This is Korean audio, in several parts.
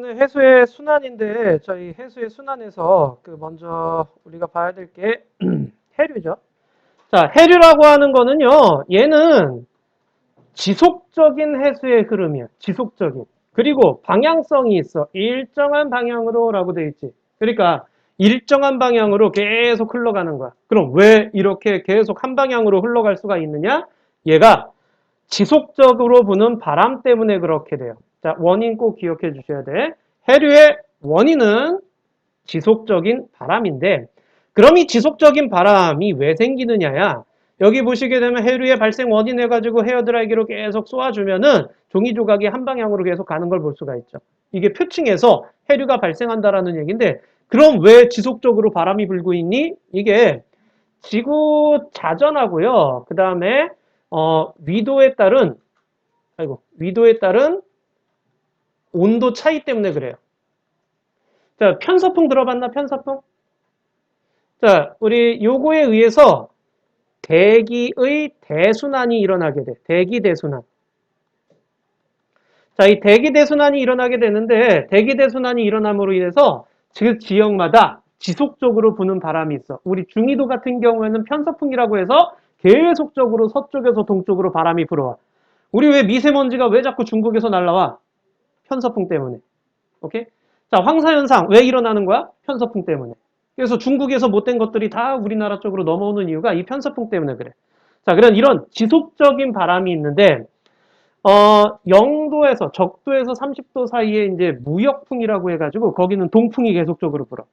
해수의 순환인데 저희 해수의 순환에서 먼저 우리가 봐야 될 게 해류죠. 자, 해류라고 하는 거는요. 얘는 지속적인 해수의 흐름이야. 지속적인. 그리고 방향성이 있어. 일정한 방향으로라고 돼 있지. 그러니까 일정한 방향으로 계속 흘러가는 거야. 그럼 왜 이렇게 계속 한 방향으로 흘러갈 수가 있느냐? 얘가 지속적으로 부는 바람 때문에 그렇게 돼요. 자, 원인 꼭 기억해 주셔야 돼. 해류의 원인은 지속적인 바람인데, 그럼 이 지속적인 바람이 왜 생기느냐야? 여기 보시게 되면 해류의 발생 원인 해가지고 헤어드라이기로 계속 쏘아주면은 종이 조각이 한 방향으로 계속 가는 걸 볼 수가 있죠. 이게 표층에서 해류가 발생한다라는 얘기인데, 그럼 왜 지속적으로 바람이 불고 있니? 이게 지구 자전하고요. 그 다음에 위도에 따른 온도 차이 때문에 그래요. 자, 편서풍 들어봤나? 편서풍? 자, 우리 요거에 의해서 대기의 대순환이 일어나게 돼. 대기 대순환. 자, 이 대기 대순환이 일어나게 되는데 대기 대순환이 일어남으로 인해서 즉 지역마다 지속적으로 부는 바람이 있어. 우리 중위도 같은 경우에는 편서풍이라고 해서 계속적으로 서쪽에서 동쪽으로 바람이 불어와. 우리 왜 미세먼지가 왜 자꾸 중국에서 날라와? 편서풍 때문에. 오케이? 자, 황사현상 왜 일어나는 거야? 편서풍 때문에. 그래서 중국에서 못된 것들이 다 우리나라 쪽으로 넘어오는 이유가 이 편서풍 때문에 그래. 자, 그런 이런 지속적인 바람이 있는데, 0도에서, 적도에서 30도 사이에 이제 무역풍이라고 해가지고, 거기는 동풍이 계속적으로 불어.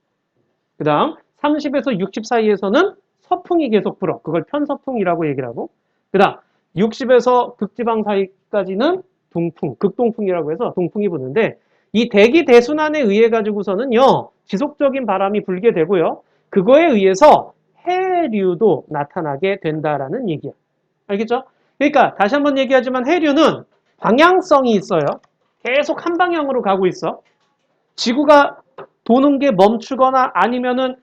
그 다음, 30에서 60 사이에서는 서풍이 계속 불어. 그걸 편서풍이라고 얘기를 하고, 그 다음, 60에서 극지방 사이까지는 동풍, 극동풍이라고 해서 동풍이 부는데, 이 대기 대순환에 의해 가지고서는요, 지속적인 바람이 불게 되고요. 그거에 의해서 해류도 나타나게 된다라는 얘기야. 알겠죠? 그러니까 다시 한번 얘기하지만 해류는 방향성이 있어요. 계속 한 방향으로 가고 있어. 지구가 도는 게 멈추거나 아니면은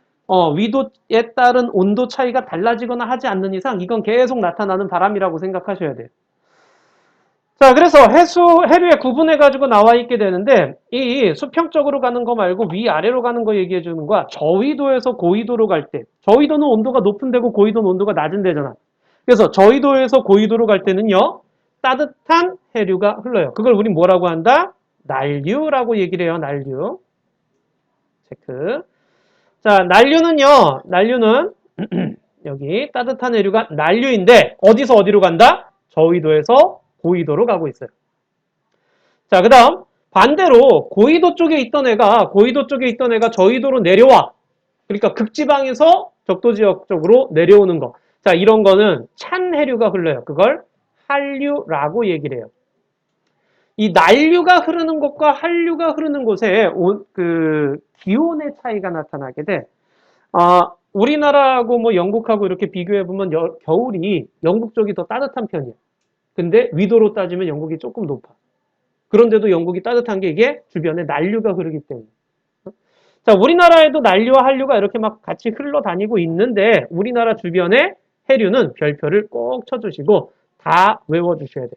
위도에 따른 온도 차이가 달라지거나 하지 않는 이상 이건 계속 나타나는 바람이라고 생각하셔야 돼요. 자, 그래서 해류에 구분해가지고 나와 있게 되는데, 이 수평적으로 가는 거 말고 위아래로 가는 거 얘기해 주는 거야. 저위도에서 고위도로 갈 때. 저위도는 온도가 높은 데고 고위도는 온도가 낮은 데잖아. 그래서 저위도에서 고위도로 갈 때는요, 따뜻한 해류가 흘러요. 그걸 우리 뭐라고 한다? 난류라고 얘기를 해요, 난류. 체크. 자, 난류는, 여기 따뜻한 해류가 난류인데, 어디서 어디로 간다? 저위도에서 고위도로 가고 있어요. 자, 그 다음 반대로 고위도 쪽에 있던 애가 저위도로 내려와. 그러니까 극지방에서 적도 지역 쪽으로 내려오는 거. 자, 이런 거는 찬 해류가 흘러요. 그걸 한류라고 얘기를 해요. 이 난류가 흐르는 곳과 한류가 흐르는 곳에 기온의 차이가 나타나게 돼. 우리나라하고 뭐 영국하고 이렇게 비교해보면 겨울이 영국 쪽이 더 따뜻한 편이야. 근데 위도로 따지면 영국이 조금 높아. 그런데도 영국이 따뜻한 게 이게 주변에 난류가 흐르기 때문에. 자, 우리나라에도 난류와 한류가 이렇게 막 같이 흘러다니고 있는데 우리나라 주변에 해류는 별표를 꼭 쳐주시고 다 외워주셔야 돼.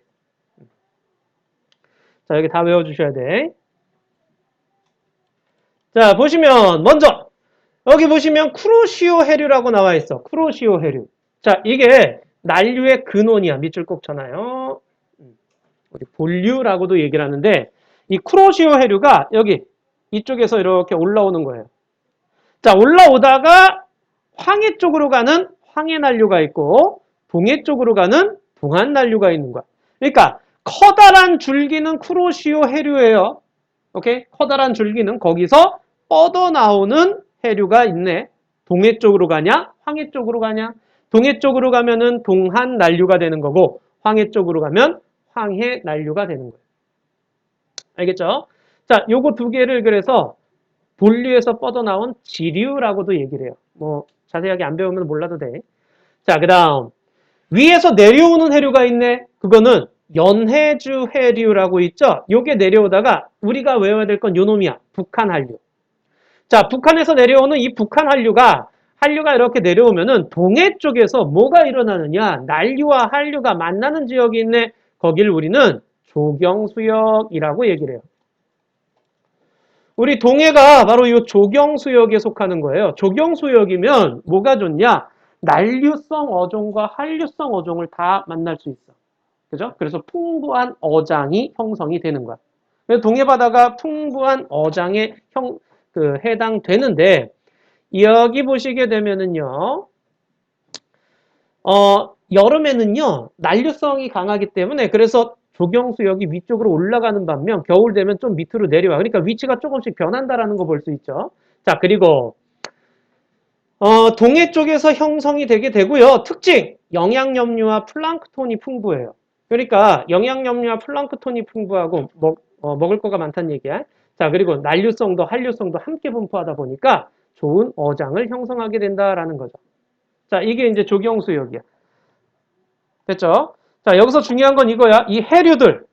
자, 여기 다 외워주셔야 돼. 자, 보시면 먼저 여기 보시면 쿠로시오 해류라고 나와 있어. 쿠로시오 해류. 자, 이게 난류의 근원이야. 밑줄 꼭 쳐놔요. 우리 본류라고도 얘기를 하는데 이 쿠로시오 해류가 여기 이쪽에서 이렇게 올라오는 거예요. 자, 올라오다가 황해 쪽으로 가는 황해 난류가 있고 동해 쪽으로 가는 동안 난류가 있는 거야. 그러니까 커다란 줄기는 쿠로시오 해류예요. 오케이? 커다란 줄기는 거기서 뻗어나오는 해류가 있네. 동해 쪽으로 가냐? 황해 쪽으로 가냐? 동해 쪽으로 가면은 동한 난류가 되는 거고 황해 쪽으로 가면 황해 난류가 되는 거예요. 알겠죠? 자, 요거 두 개를 그래서 본류에서 뻗어나온 지류라고도 얘기를 해요. 뭐 자세하게 안 배우면 몰라도 돼. 자, 그 다음 위에서 내려오는 해류가 있네. 그거는 연해주 해류라고 있죠. 요게 내려오다가 우리가 외워야 될 건 요놈이야. 북한 한류. 자, 북한에서 내려오는 이 북한 한류가 이렇게 내려오면은 동해 쪽에서 뭐가 일어나느냐? 난류와 한류가 만나는 지역이 있네. 거길 우리는 조경수역이라고 얘기를 해요. 우리 동해가 바로 이 조경수역에 속하는 거예요. 조경수역이면 뭐가 좋냐? 난류성 어종과 한류성 어종을 다 만날 수 있어. 그죠? 그래서 풍부한 어장이 형성이 되는 거야. 그래서 동해바다가 풍부한 어장에 해당되는데, 여기 보시게 되면은요, 여름에는요, 난류성이 강하기 때문에, 그래서 조경수역이 위쪽으로 올라가는 반면, 겨울 되면 좀 밑으로 내려와. 그러니까 위치가 조금씩 변한다라는 거 볼 수 있죠. 자, 그리고, 동해 쪽에서 형성이 되게 되고요. 특징! 영양염류와 플랑크톤이 풍부해요. 그러니까, 영양염류와 플랑크톤이 풍부하고, 먹을 거가 많다는 얘기야. 자, 그리고 난류성도 한류성도 함께 분포하다 보니까 좋은 어장을 형성하게 된다라는 거죠. 자, 이게 이제 조경수역이야. 됐죠? 자, 여기서 중요한 건 이거야. 이 해류들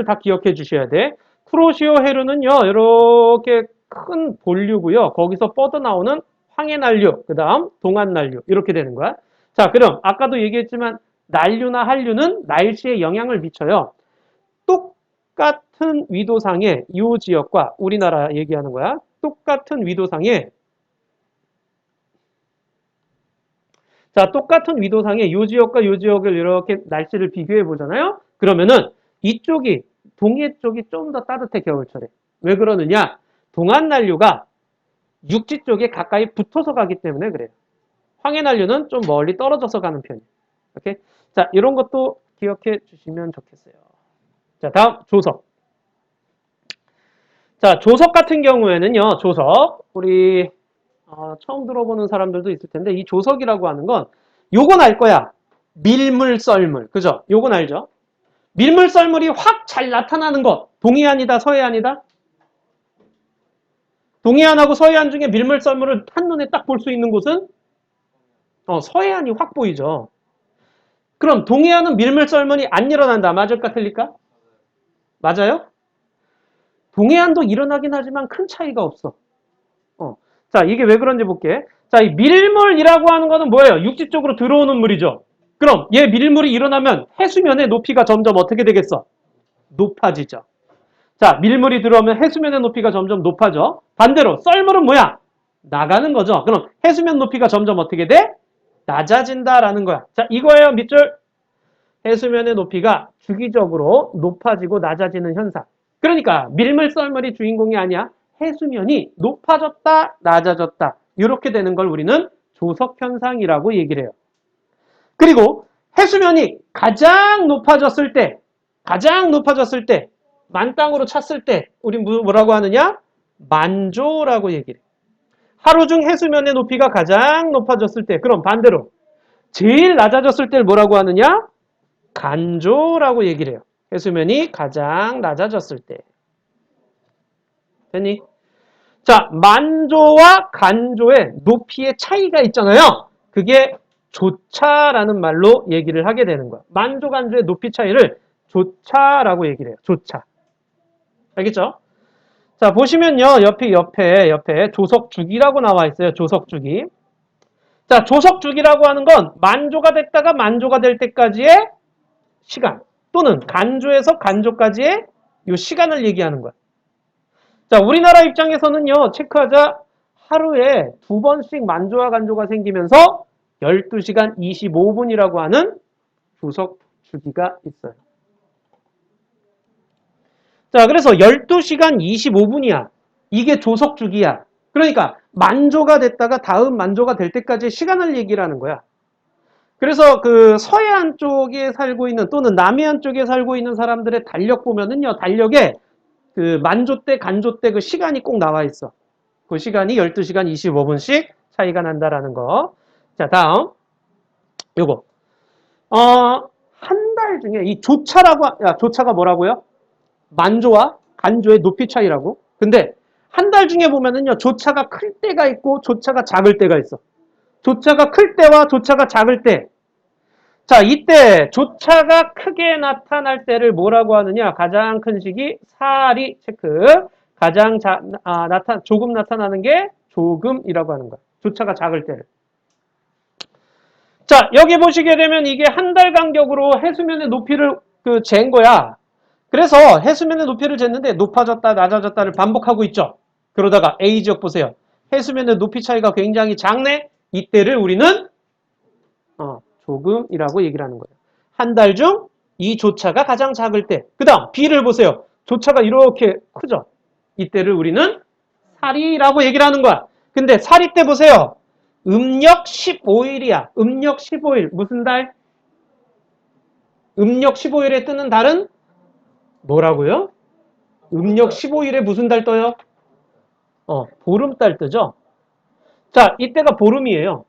다 기억해 주셔야 돼. 쿠로시오 해류는요, 이렇게 큰 본류고요. 거기서 뻗어나오는 황해난류, 그 다음 동안난류, 이렇게 되는 거야. 자, 그럼 아까도 얘기했지만 난류나 한류는 날씨에 영향을 미쳐요. 똑같은 위도상의 이 지역과 우리나라 얘기하는 거야. 똑같은 위도상의 자, 똑같은 위도상의 요 지역과 요 지역을 이렇게 날씨를 비교해 보잖아요. 그러면은 이쪽이 동해 쪽이 좀 더 따뜻해 겨울철에. 왜 그러느냐? 동안난류가 육지 쪽에 가까이 붙어서 가기 때문에 그래요. 황해난류는 좀 멀리 떨어져서 가는 편이에요. 이렇게 자, 이런 것도 기억해 주시면 좋겠어요. 자, 다음 조석. 자, 조석 같은 경우에는요. 조석 우리 처음 들어보는 사람들도 있을 텐데 이 조석이라고 하는 건 요건 알 거야. 밀물 썰물. 그죠? 요건 알죠? 밀물 썰물이 확 잘 나타나는 것. 동해안이다, 서해안이다? 동해안하고 서해안 중에 밀물 썰물을 한눈에 딱 볼 수 있는 곳은 서해안이 확 보이죠. 그럼 동해안은 밀물 썰물이 안 일어난다. 맞을까 틀릴까? 맞아요? 동해안도 일어나긴 하지만 큰 차이가 없어. 자, 이게 왜 그런지 볼게. 자, 이 밀물이라고 하는 거는 뭐예요? 육지 쪽으로 들어오는 물이죠. 그럼 얘 밀물이 일어나면 해수면의 높이가 점점 어떻게 되겠어? 높아지죠. 자, 밀물이 들어오면 해수면의 높이가 점점 높아져. 반대로 썰물은 뭐야? 나가는 거죠. 그럼 해수면 높이가 점점 어떻게 돼? 낮아진다라는 거야. 자, 이거예요. 밑줄. 해수면의 높이가 주기적으로 높아지고 낮아지는 현상. 그러니까 밀물 썰물이 주인공이 아니야. 해수면이 높아졌다, 낮아졌다. 이렇게 되는 걸 우리는 조석 현상이라고 얘기를 해요. 그리고 해수면이 가장 높아졌을 때, 만땅으로 찼을 때, 우리 뭐라고 하느냐? 만조라고 얘기를 해요. 하루 중 해수면의 높이가 가장 높아졌을 때, 그럼 반대로 제일 낮아졌을 때를 뭐라고 하느냐? 간조라고 얘기를 해요. 해수면이 가장 낮아졌을 때. 됐니? 자, 만조와 간조의 높이의 차이가 있잖아요. 그게 조차라는 말로 얘기를 하게 되는 거야. 만조, 간조의 높이 차이를 조차라고 얘기를 해요. 조차. 알겠죠? 자, 보시면요. 옆에 조석주기라고 나와 있어요. 조석주기. 자, 조석주기라고 하는 건 만조가 됐다가 만조가 될 때까지의 시간 또는 간조에서 간조까지의 이 시간을 얘기하는 거야. 자, 우리나라 입장에서는요. 체크하자. 하루에 2번씩 만조와 간조가 생기면서 12시간 25분이라고 하는 조석 주기가 있어요. 자, 그래서 12시간 25분이야. 이게 조석 주기야. 그러니까 만조가 됐다가 다음 만조가 될 때까지의 시간을 얘기를 하는 거야. 그래서 그 서해안 쪽에 살고 있는 또는 남해안 쪽에 살고 있는 사람들의 달력 보면은요. 달력에 그 만조 때, 간조 때 그 시간이 꼭 나와 있어. 그 시간이 12시간 25분씩 차이가 난다라는 거. 자, 다음. 요거. 한 달 중에 이 조차가 뭐라고요? 만조와 간조의 높이 차이라고. 근데 한 달 중에 보면은요. 조차가 클 때가 있고 조차가 작을 때가 있어. 조차가 클 때와 조차가 작을 때. 자, 이때 조차가 크게 나타날 때를 뭐라고 하느냐? 가장 큰 시기 사리 체크. 가장 조금 나타나는 게 조금이라고 하는 거야. 조차가 작을 때를. 자, 여기 보시게 되면 이게 한 달 간격으로 해수면의 높이를 잰 거야. 그래서 해수면의 높이를 쟀는데 높아졌다, 낮아졌다를 반복하고 있죠. 그러다가 A 지역 보세요. 해수면의 높이 차이가 굉장히 작네? 이때를 우리는 조금이라고 얘기를 하는 거예요. 한 달 중 이 조차가 가장 작을 때. 그 다음 B를 보세요. 조차가 이렇게 크죠? 이때를 우리는 사리라고 얘기를 하는 거야. 근데 사리 때 보세요. 음력 15일이야. 음력 15일. 무슨 달? 음력 15일에 뜨는 달은 뭐라고요? 음력 15일에 무슨 달 떠요? 보름달 뜨죠? 자, 이때가 보름이에요.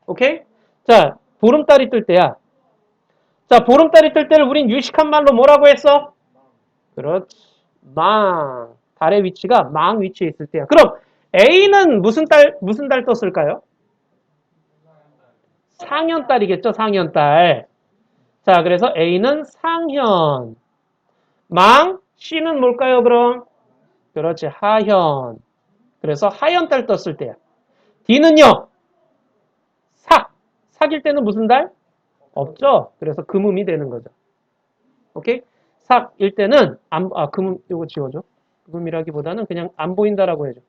오케이? 자, 보름달이 뜰 때야. 자, 보름달이 뜰 때를 우린 유식한 말로 뭐라고 했어? 그렇지. 망. 달의 위치가 망 위치에 있을 때야. 그럼 A는 무슨 달 떴을까요? 상현달이겠죠, 상현달. 자, 그래서 A는 상현. 망, C는 뭘까요, 그럼? 그렇지, 하현. 그래서 하현달 떴을 때야. D는요, 삭. 삭일 때는 무슨 달? 없죠. 그래서 금음이 되는 거죠. 오케이? 삭일 때는 금음 요거 지워줘. 금음이라기보다는 그냥 안 보인다라고 해줘.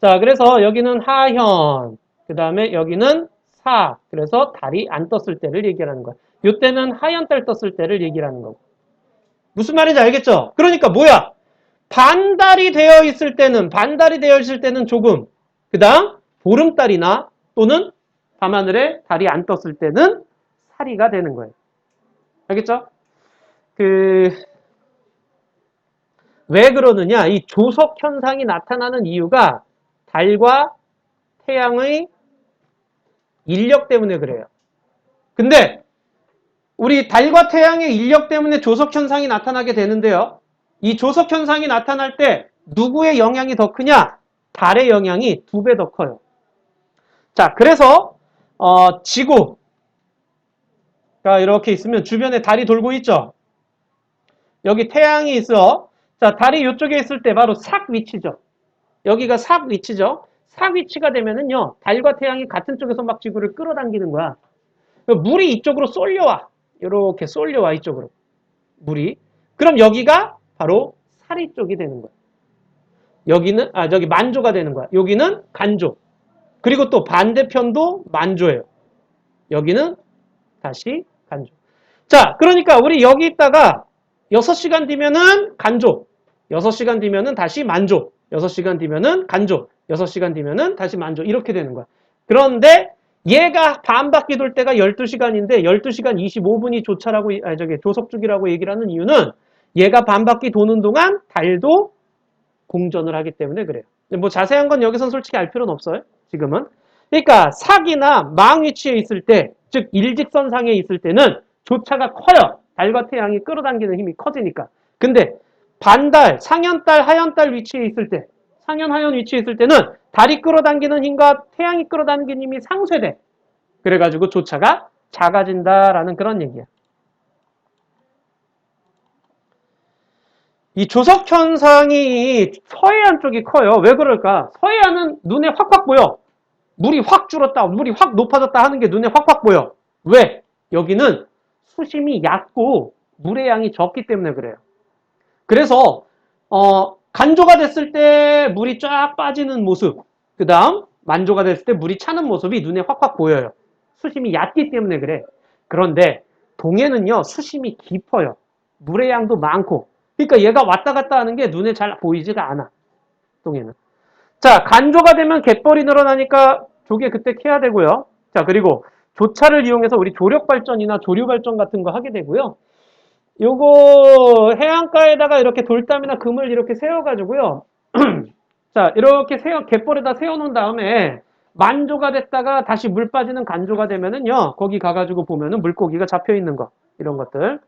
자, 그래서 여기는 하현. 그 다음에 여기는 삭. 그래서 달이 안 떴을 때를 얘기하는 거야. 요때는 하현달 떴을 때를 얘기하는 거고. 무슨 말인지 알겠죠? 그러니까 뭐야? 반달이 되어 있을 때는 조금. 그 다음 보름달이나 또는 밤하늘에 달이 안 떴을 때는 사리가 되는 거예요. 알겠죠? 왜 그러느냐? 이 조석 현상이 나타나는 이유가 달과 태양의 인력 때문에 그래요. 근데 우리 달과 태양의 인력 때문에 조석 현상이 나타나게 되는데요. 이 조석 현상이 나타날 때 누구의 영향이 더 크냐? 달의 영향이 2배 더 커요. 자, 그래서 지구가 이렇게 있으면 주변에 달이 돌고 있죠. 여기 태양이 있어. 자, 달이 이쪽에 있을 때 바로 삭 위치죠. 여기가 삭 위치죠. 삭 위치가 되면은요, 달과 태양이 같은 쪽에서 막 지구를 끌어당기는 거야. 물이 이쪽으로 쏠려와. 이렇게 쏠려와, 이쪽으로. 물이. 그럼 여기가 바로 사리 쪽이 되는 거야. 여기는, 저기 만조가 되는 거야. 여기는 간조. 그리고 또 반대편도 만조예요. 여기는 다시 간조. 자, 그러니까 우리 여기 있다가 6시간 뒤면은 간조. 6시간 뒤면은 다시 만조. 6시간 뒤면은 간조. 6시간 뒤면은 다시 만조. 이렇게 되는 거야. 그런데 얘가 반바퀴 돌 때가 12시간인데 12시간 25분이 조석주기라고 얘기를 하는 이유는 얘가 반바퀴 도는 동안 달도 공전을 하기 때문에 그래요. 뭐 자세한 건 여기선 솔직히 알 필요는 없어요. 지금은. 그러니까 삭이나 망 위치에 있을 때, 즉 일직선상에 있을 때는 조차가 커요. 달과 태양이 끌어당기는 힘이 커지니까. 근데 반달, 상현달, 하현달 위치에 있을 때, 상현, 하현 위치에 있을 때는 달이 끌어당기는 힘과 태양이 끌어당기는 힘이 상쇄돼. 그래가지고 조차가 작아진다라는 그런 얘기야. 이 조석 현상이 서해안 쪽이 커요. 왜 그럴까? 서해안은 눈에 확확 보여. 물이 확 줄었다, 물이 확 높아졌다 하는 게 눈에 확확 보여. 왜? 여기는 수심이 얕고 물의 양이 적기 때문에 그래요. 그래서 간조가 됐을 때 물이 쫙 빠지는 모습, 그 다음 만조가 됐을 때 물이 차는 모습이 눈에 확확 보여요. 수심이 얕기 때문에 그래. 그런데 동해는요, 수심이 깊어요. 물의 양도 많고. 그러니까 얘가 왔다 갔다 하는 게 눈에 잘 보이지가 않아. 동해는. 자, 간조가 되면 갯벌이 늘어나니까 조개 그때 캐야 되고요. 자, 그리고 조차를 이용해서 우리 조력발전이나 조류발전 같은 거 하게 되고요. 요거 해안가에다가 이렇게 돌담이나 금을 이렇게 세워가지고요. 자, 이렇게 갯벌에다 세워놓은 다음에 만조가 됐다가 다시 물 빠지는 간조가 되면은요. 거기 가가지고 보면은 물고기가 잡혀있는 거. 이런 것들.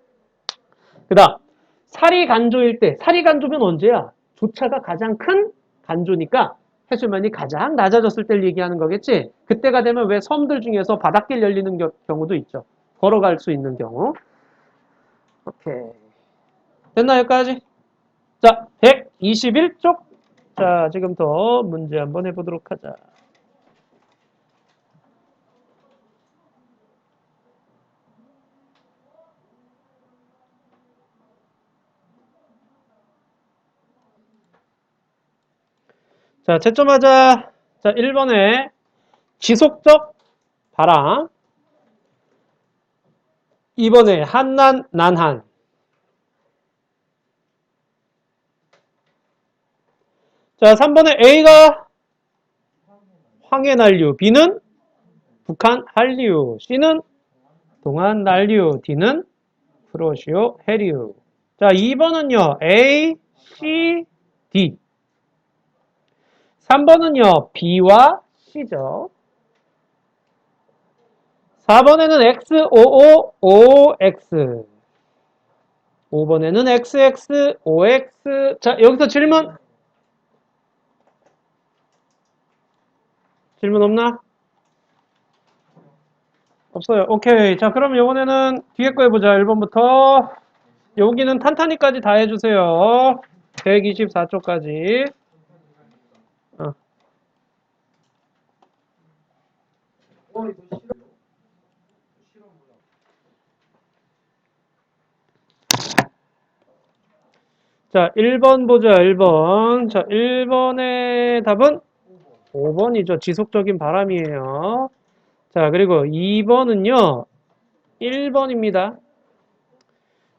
그 다음, 사리간조일 때, 사리간조면 언제야? 조차가 가장 큰 간조니까 해수면이 가장 낮아졌을 때를 얘기하는 거겠지? 그때가 되면 왜 섬들 중에서 바닷길 열리는 경우도 있죠. 걸어갈 수 있는 경우. 오케이. 됐나, 여기까지? 자, 121쪽. 자, 지금부터 문제 한번 해보도록 하자. 자, 채점하자. 자, 1번에 지속적 바람. 2번에 한난, 난한. 자, 3번에 A가 황해 난류, B는 북한 한류, C는 동안 난류, D는 프로시오 해류. 자, 2번은요, A, C, D. 3번은요, B와 C죠. 4번에는 X, O, O, OX. 5번에는 XX, OX. 자, 여기서 질문? 질문 없나? 없어요. 오케이. 자, 그럼 이번에는 뒤에 거 해보자. 1번부터. 여기는 탄탄히까지 다 해주세요. 124쪽까지. 어. 자, 1번 보자. 1번. 자, 1번의 답은 5번이죠. 지속적인 바람이에요. 자, 그리고 2번은요. 1번입니다.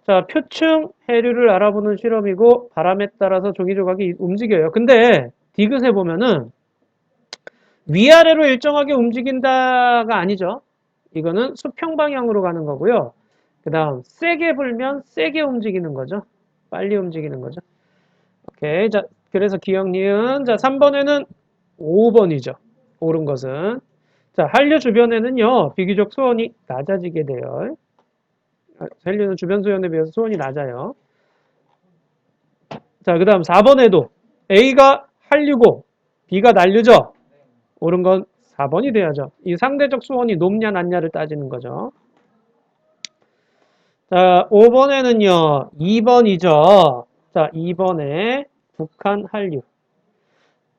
자, 표층 해류를 알아보는 실험이고 바람에 따라서 종이 조각이 움직여요. 근데 디귿에 보면은 위아래로 일정하게 움직인다가 아니죠. 이거는 수평 방향으로 가는 거고요. 그 다음 세게 불면 세게 움직이는 거죠. 빨리 움직이는 거죠. 오케이. 자, 그래서 기억 니은. 자, 3번에는 5번이죠. 옳은 것은. 자, 한류 주변에는요. 비교적 수온이 낮아지게 돼요. 한류는 주변 수온에 비해서 수온이 낮아요. 자, 그 다음 4번에도 A가 한류고 B가 난류죠. 옳은 건 4번이 돼야죠. 이 상대적 수온이 높냐 낮냐를 따지는 거죠. 자, 5번에는요. 2번이죠. 자, 2번에 북한 한류.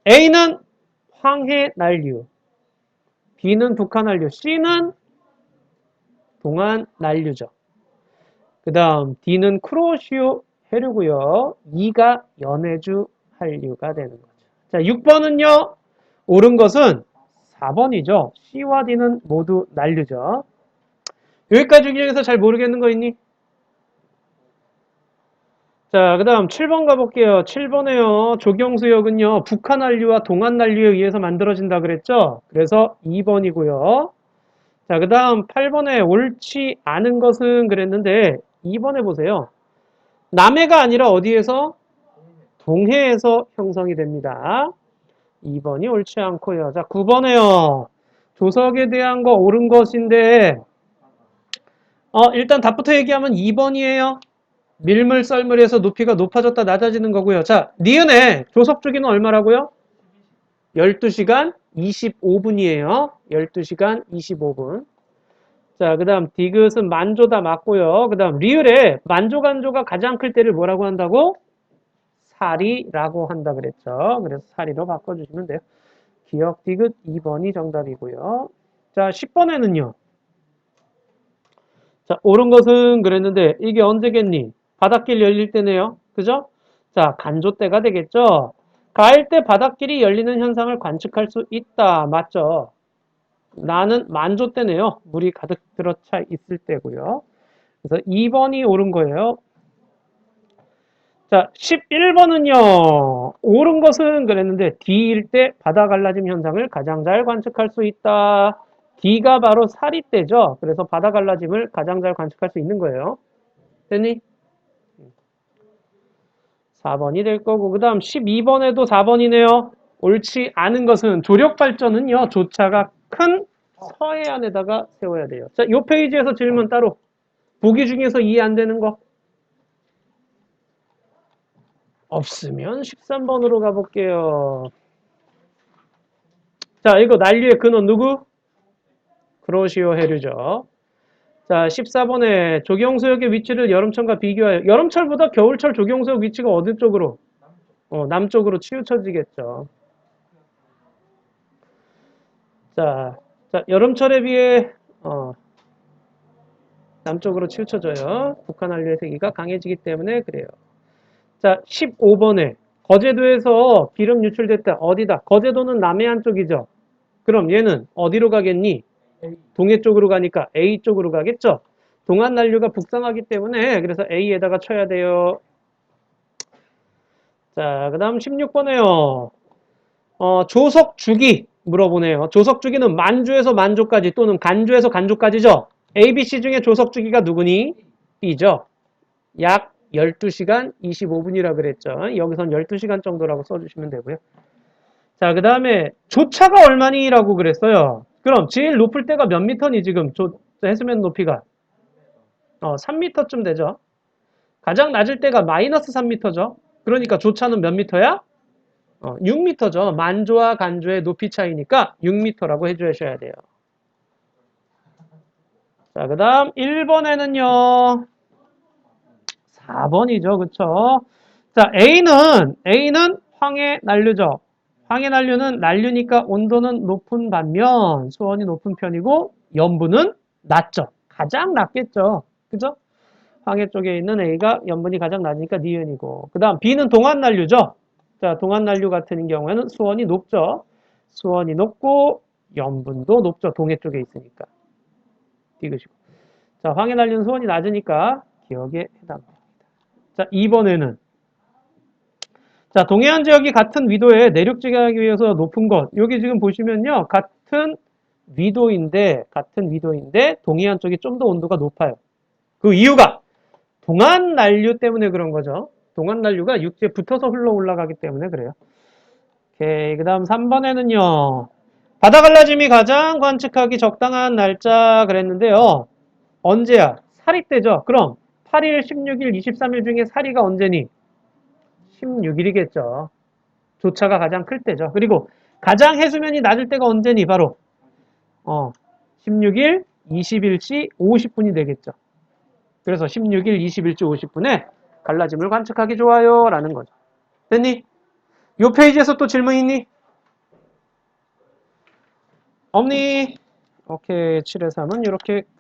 A는 황해 난류. B는 북한 한류. C는 동안 난류죠. 그 다음 D는 크로시오 해류고요. 2가 연해주 한류가 되는 거죠. 자, 6번은요. 옳은 것은 4번이죠. C와 D는 모두 난류죠. 여기까지 중에서 잘 모르겠는 거 있니? 자, 그 다음 7번 가볼게요. 7번에요. 조경수역은요. 북한 한류와 동안 난류에 의해서 만들어진다 그랬죠? 그래서 2번이고요. 자, 그 다음 8번에 옳지 않은 것은 그랬는데 2번에 보세요. 남해가 아니라 어디에서? 동해에서 형성이 됩니다. 2번이 옳지 않고요. 자, 9번에요. 조석에 대한 거 옳은 것인데 일단 답부터 얘기하면 2번이에요. 밀물 썰물에서 높이가 높아졌다 낮아지는 거고요. 자, 니은의 조석 주기는 얼마라고요? 12시간 25분이에요. 12시간 25분. 자, 그 다음 디귿은 만조다 맞고요. 그 다음 리을에 만조 간조가 가장 클 때를 뭐라고 한다고? 사리라고 한다 그랬죠. 그래서 사리로 바꿔주시면 돼요. 기억 디귿 2번이 정답이고요. 자, 10번에는요. 자, 옳은 것은 그랬는데 이게 언제겠니? 바닷길 열릴 때네요. 그죠? 자, 간조 때가 되겠죠. 가을 때 바닷길이 열리는 현상을 관측할 수 있다. 맞죠? 나는 만조 때네요. 물이 가득 들어차 있을 때고요. 그래서 2번이 옳은 거예요. 자, 11번은요. 옳은 것은 그랬는데 D일 때 바다 갈라짐 현상을 가장 잘 관측할 수 있다. D가 바로 사리 때죠. 그래서 바다 갈라짐을 가장 잘 관측할 수 있는 거예요. 됐니? 4번이 될 거고 그 다음 12번에도 4번이네요. 옳지 않은 것은 조력 발전은요. 조차가 큰 서해안에다가 세워야 돼요. 자, 이 페이지에서 질문 따로. 보기 중에서 이해 안 되는 거 없으면 13번으로 가볼게요. 자, 이거 난류의 근원 누구? 크로시오 해류죠. 자, 14번에 조경수역의 위치를 여름철과 비교하여 여름철보다 겨울철 조경수역 위치가 어디 쪽으로? 남쪽으로 치우쳐지겠죠. 자, 여름철에 비해 남쪽으로 치우쳐져요. 북한 한류의 세기가 강해지기 때문에 그래요. 자, 15번에 거제도에서 기름 유출됐다. 어디다? 거제도는 남해안 쪽이죠. 그럼 얘는 어디로 가겠니? 동해 쪽으로 가니까 A 쪽으로 가겠죠. 동안 난류가 북상하기 때문에 그래서 A에다가 쳐야 돼요. 자, 그 다음 16번에요. 조석 주기 물어보네요. 조석 주기는 만주에서 만조까지 또는 간주에서 간조까지죠. A, B, C 중에 조석 주기가 누구니? B죠. 약 12시간 25분이라 그랬죠. 여기선 12시간 정도라고 써주시면 되고요. 자, 그 다음에 조차가 얼마니라고 그랬어요. 그럼 제일 높을 때가 몇 미터니 지금 해수면 높이가? 3미터쯤 되죠. 가장 낮을 때가 마이너스 3미터죠. 그러니까 조차는 몇 미터야? 6미터죠. 만조와 간조의 높이 차이니까 6미터라고 해주셔야 돼요. 자, 그 다음 1번에는요. 4번이죠. 그쵸? 자, A는 황해 난류죠. 황해 난류는 난류니까 온도는 높은 반면 수온이 높은 편이고 염분은 낮죠. 가장 낮겠죠. 그죠? 황해 쪽에 있는 A가 염분이 가장 낮으니까 니은이고. 그 다음 B는 동안 난류죠. 자, 동안 난류 같은 경우에는 수온이 높죠. 수온이 높고 염분도 높죠. 동해 쪽에 있으니까. 띄우시고. 자, 황해 난류는 수온이 낮으니까 기억에 해당됩니다. 자, 2번에는 자, 동해안 지역이 같은 위도에 내륙 지하기 위해서 높은 것. 여기 지금 보시면요. 같은 위도인데 동해안 쪽이 좀 더 온도가 높아요. 그 이유가 동안 난류 때문에 그런 거죠. 동안 난류가 육지에 붙어서 흘러 올라가기 때문에 그래요. 오케이. 그 다음 3번에는요. 바다 갈라짐이 가장 관측하기 적당한 날짜 그랬는데요. 언제야? 사리 때죠. 그럼 8일, 16일, 23일 중에 사리가 언제니? 16일이겠죠. 조차가 가장 클 때죠. 그리고 가장 해수면이 낮을 때가 언제니? 바로 16일, 20일치 50분이 되겠죠. 그래서 16일, 20일치 50분에 갈라짐을 관측하기 좋아요 라는 거죠. 됐니? 요 페이지에서 또 질문 있니? 없니? 오케이. 7의 3은 이렇게 끝.